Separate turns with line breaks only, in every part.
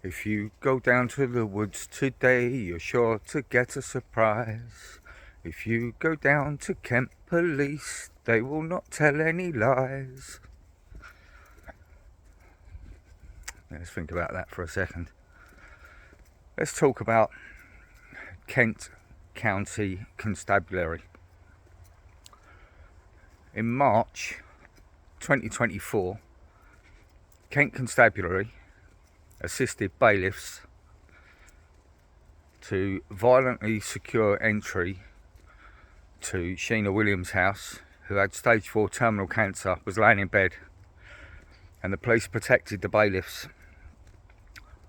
If you go down to the woods today, you're sure to get a surprise. If you go down to Kent Police, they will not tell any lies. Let's think about that for a second. Let's talk about Kent County Constabulary. In March 2024, Kent Constabulary assisted bailiffs to violently secure entry to Sheena Williams' house, who had stage 4 terminal cancer, was laying in bed, and the police protected the bailiffs,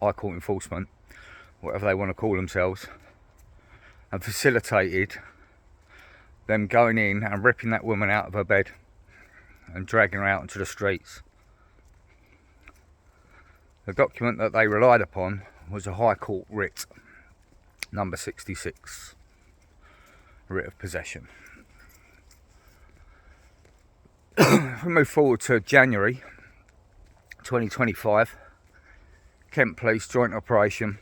High Court enforcement, whatever they want to call themselves, and facilitated them going in and ripping that woman out of her bed and dragging her out into the streets. The document that they relied upon was a High Court writ, number 66, writ of possession. If we move forward to January 2025, Kent Police joint operation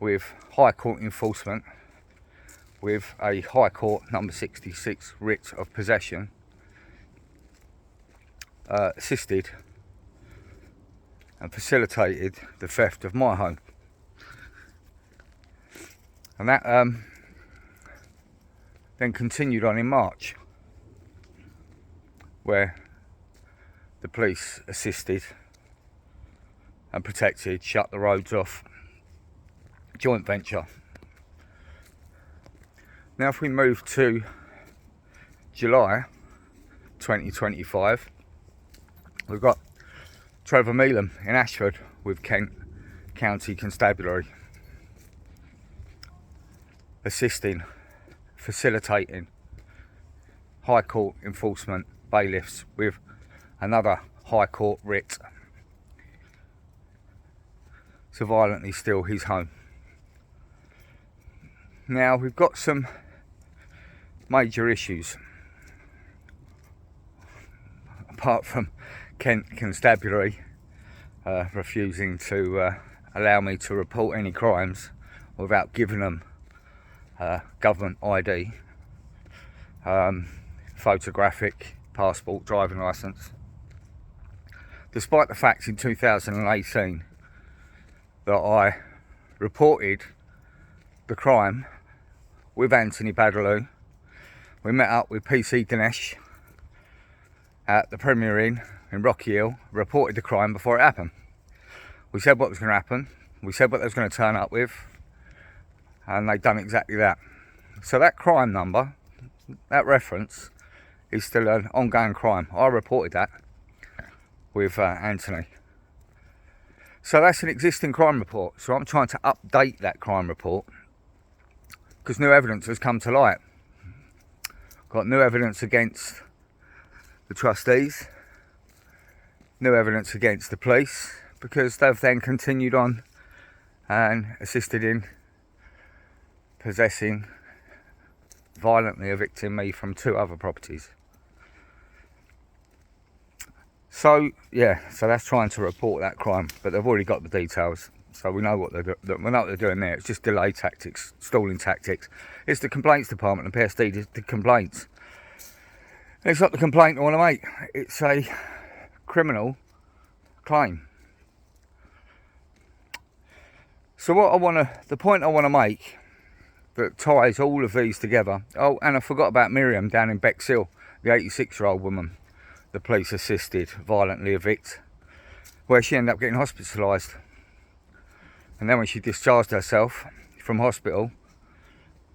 with High Court enforcement with a High Court number 66 writ of possession assisted and facilitated the theft of my home. And that then continued on in March, where the police assisted and protected, shut the roads off, joint venture. Now if we move to July 2025, we've got Trevor Meelan in Ashford with Kent County Constabulary assisting, facilitating High Court enforcement bailiffs with another High Court writ to violently steal his home. Now we've got some major issues, apart from Kent Constabulary refusing to allow me to report any crimes without giving them government ID, photographic passport, driving licence, despite the fact in 2018 that I reported the crime with Anthony Badaloo. We met up with PC Dinesh at the Premier Inn in Rocky Hill, reported the crime before it happened. We said what was going to happen, we said what they was going to turn up with, and they've done exactly that. So that crime number, that reference, is still an ongoing crime. I reported that with Anthony. So that's an existing crime report. So I'm trying to update that crime report because new evidence has come to light. Got new evidence against the trustees, new evidence against the police, because they've then continued on and assisted in possessing, violently evicting me from 2 other properties. So yeah, so that's trying to report that crime, but they've already got the details, so we know what we know what they're doing there. It's just delay tactics, stalling tactics. It's the complaints department, the PSD, the complaints. And it's not the complaint I want to make. It's a criminal claim. So the point I want to make that ties all of these together. Oh, and I forgot about Miriam down in Bexhill, the 86-year-old woman the police assisted violently evict, where she ended up getting hospitalised. And then when she discharged herself from hospital,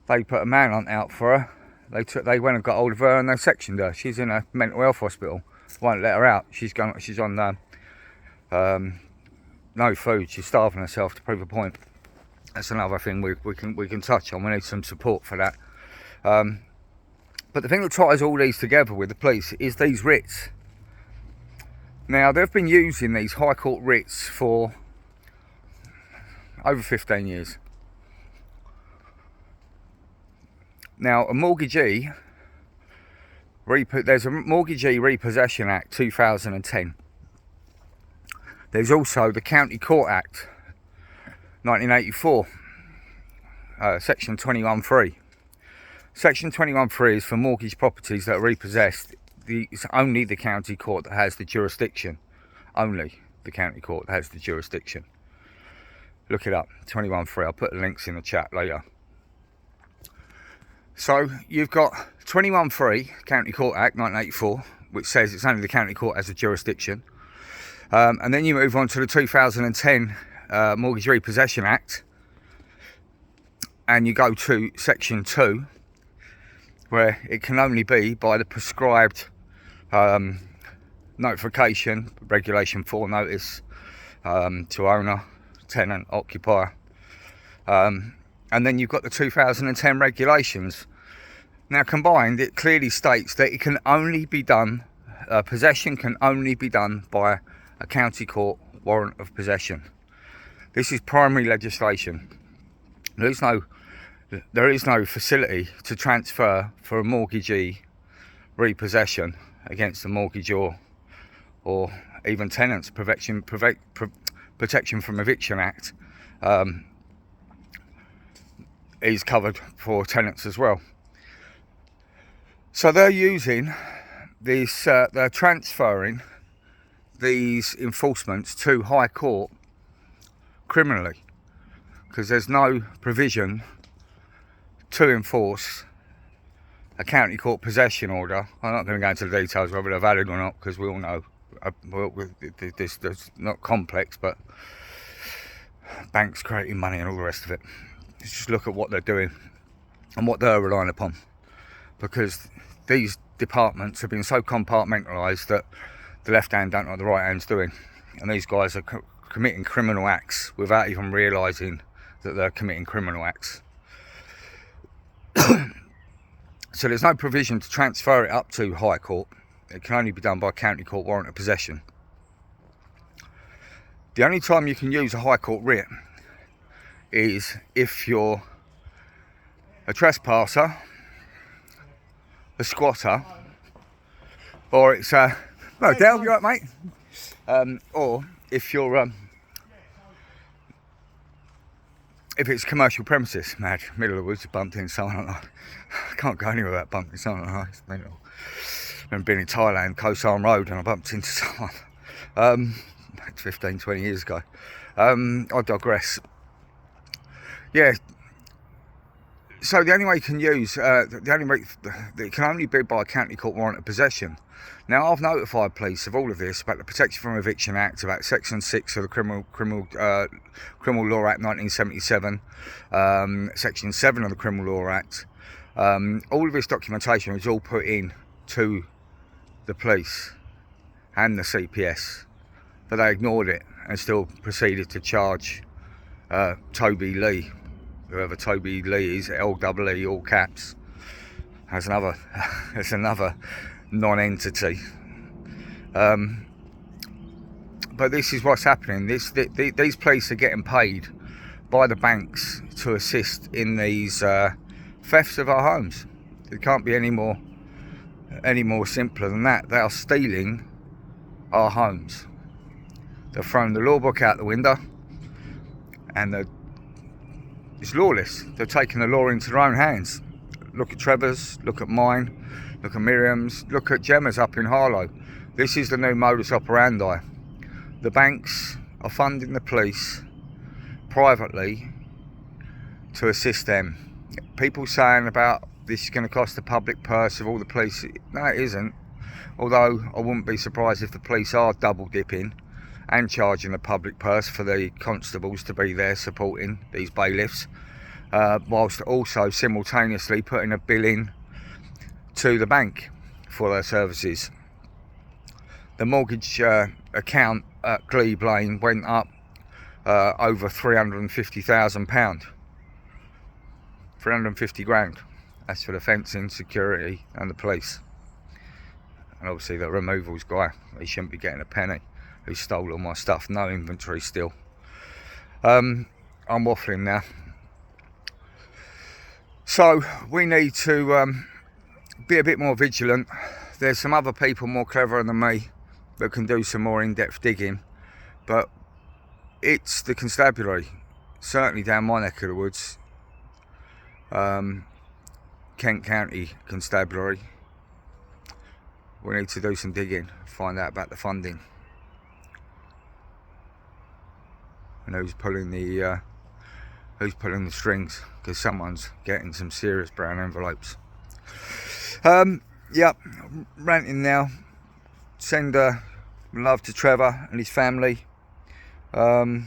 they put a manhunt out for her. They went and got hold of her and they sectioned her. She's in a mental health hospital. Won't let her out. She's on no food. She's starving herself to prove a point. That's another thing we can touch on. We need some support for that. But the thing that ties all these together with the police is these writs. Now, they've been using these High Court writs for over 15 years. Now, a mortgagee, there's a Mortgagee Repossession Act 2010. There's also the County Court Act 1984, section 21(3). Section 21(3) is for mortgage properties that are repossessed. It's only the county court that has the jurisdiction. Only the county court that has the jurisdiction. Look it up, 21(3). I'll put the links in the chat later. So you've got 21(3), County Court Act 1984, which says it's only the county court has the jurisdiction. And then you move on to the 2010 Mortgage Repossession Act, and you go to section 2, where it can only be by the prescribed notification, regulation 4 notice to owner, tenant, occupier. And then you've got the 2010 regulations. Now combined, it clearly states that it can only be done, possession can only be done by a county court warrant of possession. This is primary legislation. There is no facility to transfer for a mortgagee repossession against the mortgagor, or even tenants. Protection from Eviction Act is covered for tenants as well. So they're using this, they're transferring these enforcements to High Court criminally, because there's no provision to enforce a county court possession order. I'm not going to go into the details whether they're valid or not, because we all know this is not complex, but banks creating money and all the rest of it. Let's just look at what they're doing and what they're relying upon, because these departments have been so compartmentalised that the left hand don't know what the right hand's doing, and these guys are committing criminal acts without even realising that they're committing criminal acts. So there's no provision to transfer it up to High Court. It can only be done by county court warrant of possession. The only time you can use a High Court writ is if you're a trespasser, a squatter, or it's no, Dale, you right, mate? Or if you're if it's commercial premises. Mad, middle of the woods, bumped into someone. I can't go anywhere without bumping someone. It's mental. I remember being in Thailand, Koh San Road, and I bumped into someone 15, 20 years ago. I digress. Yeah. So the only way you can use, the only way it can only be by a county court warrant of possession. Now, I've notified police of all of this, about the Protection from Eviction Act, about Section 6 of the Criminal Law Act 1977, Section 7 of the Criminal Law Act. All of this documentation was all put in to the police and the CPS, but they ignored it and still proceeded to charge Toby Lee, whoever Toby Lee is, L-E-E, all caps, as another non-entity. But this is what's happening. These police are getting paid by the banks to assist in these thefts of our homes. It can't be any more simpler than that. They are stealing our homes. They're throwing the law book out the window, and it's lawless. They're taking the law into their own hands. Look at Trevor's, look at mine, look at Miriam's, look at Gemma's up in Harlow. This is the new modus operandi. The banks are funding the police privately to assist them. People saying about this is going to cost the public purse of all the police. No, it isn't. Although I wouldn't be surprised if the police are double dipping and charging the public purse for the constables to be there supporting these bailiffs, whilst also simultaneously putting a bill in to the bank for their services. The mortgage account at Glebe Lane went up over £350,000. 350 grand. That's for the fencing, security and the police. And obviously the removals guy, he shouldn't be getting a penny, who stole all my stuff. No inventory still. I'm waffling now. So we need to be a bit more vigilant. There's some other people more clever than me that can do some more in-depth digging, but it's the Constabulary, certainly down my neck of the woods, Kent County Constabulary. We need to do some digging, find out about the funding and who's pulling the strings, because someone's getting some serious brown envelopes. Yeah, ranting now. Send love to Trevor and his family. And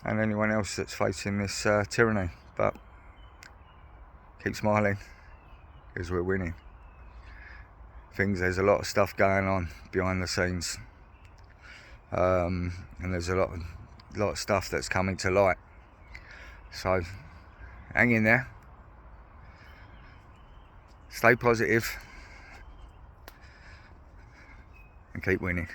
anyone else that's facing this tyranny. But keep smiling, because we're winning. There's a lot of stuff going on behind the scenes, and there's a lot of stuff that's coming to light. So hang in there, stay positive, and keep winning.